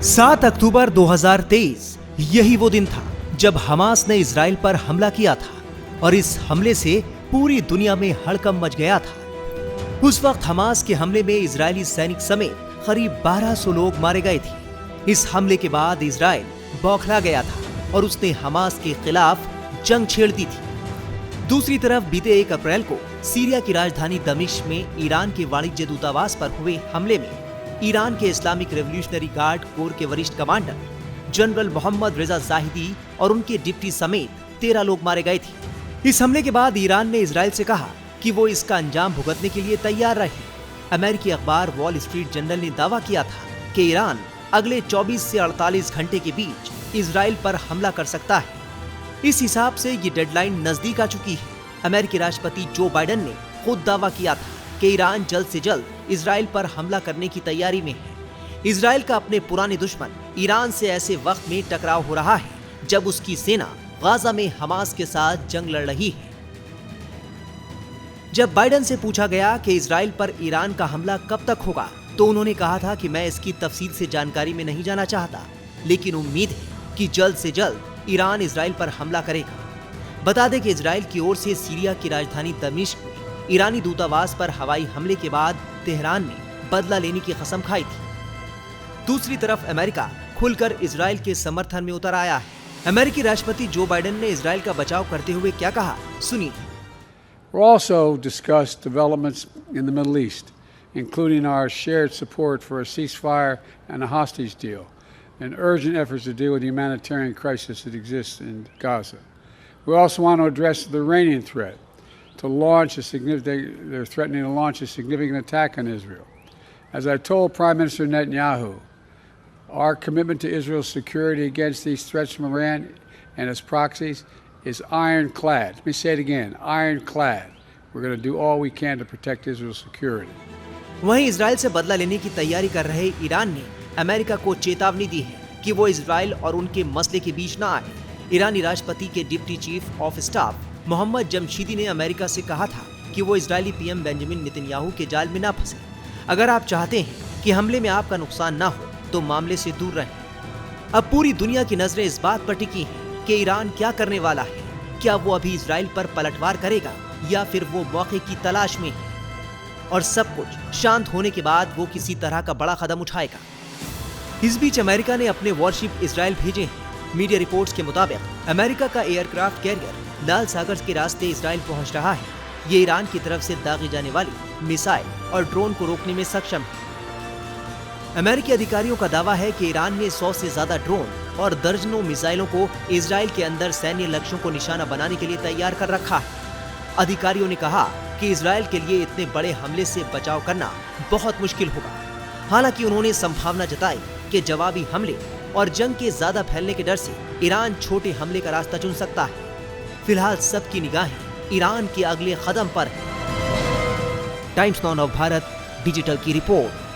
7 अक्टूबर 2023 यही वो दिन था जब हमास ने इजराइल पर हमला किया था और इस हमले से पूरी दुनिया में हड़कंप मच गया था। उस वक्त हमास के हमले में इजरायली सैनिक समेत करीब 1200 लोग मारे गए थे। इस हमले के बाद इजराइल बौखला गया था और उसने हमास के खिलाफ जंग छेड़ दी थी। दूसरी तरफ बीते 1 अप्रैल को सीरिया की राजधानी दमिश्क में ईरान के वाणिज्य दूतावास पर हुए हमले में ईरान के इस्लामिक रेवोल्यूशनरी गार्ड कोर के वरिष्ठ कमांडर जनरल मोहम्मद रिजा जाहिदी और उनके डिप्टी समेत 13 लोग मारे गए थे। इस हमले के बाद ईरान ने इजराइल से कहा कि वो इसका अंजाम भुगतने के लिए तैयार रहे। अमेरिकी अखबार वॉल स्ट्रीट जर्नल ने दावा किया था कि ईरान अगले 24 से 48 घंटे के बीच इजराइल पर हमला कर सकता है। इस हिसाब से ये डेडलाइन नजदीक आ चुकी है। अमेरिकी राष्ट्रपति जो बाइडेन ने खुद दावा किया था कि ईरान जल्द से जल्द इजराइल पर हमला करने की तैयारी में है। इजराइल का अपने पुराने दुश्मन ईरान से ऐसे वक्त में टकराव हो रहा है जब उसकी सेना गाजा में हमास के साथ जंग लड़ रही है। जब बाइडेन से पूछा गया कि इजराइल पर ईरान का हमला कब तक होगा, तो उन्होंने कहा था कि मैं इसकी तफसील से जानकारी में नहीं जाना चाहता, लेकिन उम्मीद है कि जल्द से जल्द ईरान इजराइल पर हमला करेगा। बता दें कि इजराइल की ओर से सीरिया की राजधानी दमिश्क में ईरानी दूतावास पर हवाई हमले के बाद तेहरान ने बदला लेने की कसम खाई थी। दूसरी तरफ अमेरिका खुलकर इजराइल के समर्थन में उतर आया है। अमेरिकी राष्ट्रपति जो बाइडेन ने इजराइल का बचाव करते हुए क्या कहा, सुनिए। We also discussed developments in the Middle East, including our shared support for a ceasefire and a hostage deal, and urgent efforts to deal with the humanitarian crisis that exists in Gaza. We also want to address the Iranian threat. They're threatening to launch a significant attack on Israel. As I told Prime Minister Netanyahu, our commitment to Israel's security against these threats from Iran and its proxies is ironclad. Let me say it again, ironclad. We're going to do all we can to protect Israel's security. वहीं Israel से बदला लेने की तैयारी कर रहे Iran ने America को चेतावनी दी है कि वो इजराइल और उनके मसले के बीच न आए। ईरानी राष्ट्रपति के deputy chief of staff Mohammad Jamshidi ने अमेरिका से कहा था कि वो इजरायली पीएम बेंजामिन नेतन्याहू के जाल में ना फंसे। अगर आप चाहते हैं कि हमले में आपका नुकसान ना हो तो मामले से दूर रहें। अब पूरी दुनिया की नजरें इस बात पर टिकी हैं कि ईरान क्या करने वाला है। क्या वो अभी इजराइल पर पलटवार करेगा या फिर वो मौके की तलाश में है और सब कुछ शांत होने के बाद वो किसी तरह का बड़ा कदम उठाएगा। इस बीच अमेरिका ने अपने वॉरशिप इजराइल भेजे हैं। मीडिया रिपोर्ट्स के मुताबिक अमेरिका का एयरक्राफ्ट कैरियर लाल सागर के रास्ते इजराइल पहुंच रहा है। ये ईरान की तरफ से दागी जाने वाली मिसाइल और ड्रोन को रोकने में सक्षम है। अमेरिकी अधिकारियों का दावा है कि ईरान ने 100 से ज्यादा ड्रोन और दर्जनों मिसाइलों को इजराइल के अंदर सैन्य लक्ष्यों को निशाना बनाने के लिए तैयार कर रखा है। अधिकारियों ने कहा कि इजराइल के लिए इतने बड़े हमले से बचाव करना बहुत मुश्किल होगा। हालांकि उन्होंने संभावना जताई कि जवाबी हमले और जंग के ज्यादा फैलने के डर से ईरान छोटे हमले का रास्ता चुन सकता है। फिलहाल सबकी निगाहें ईरान के अगले कदम पर है। टाइम्स नाउ भारत डिजिटल की रिपोर्ट।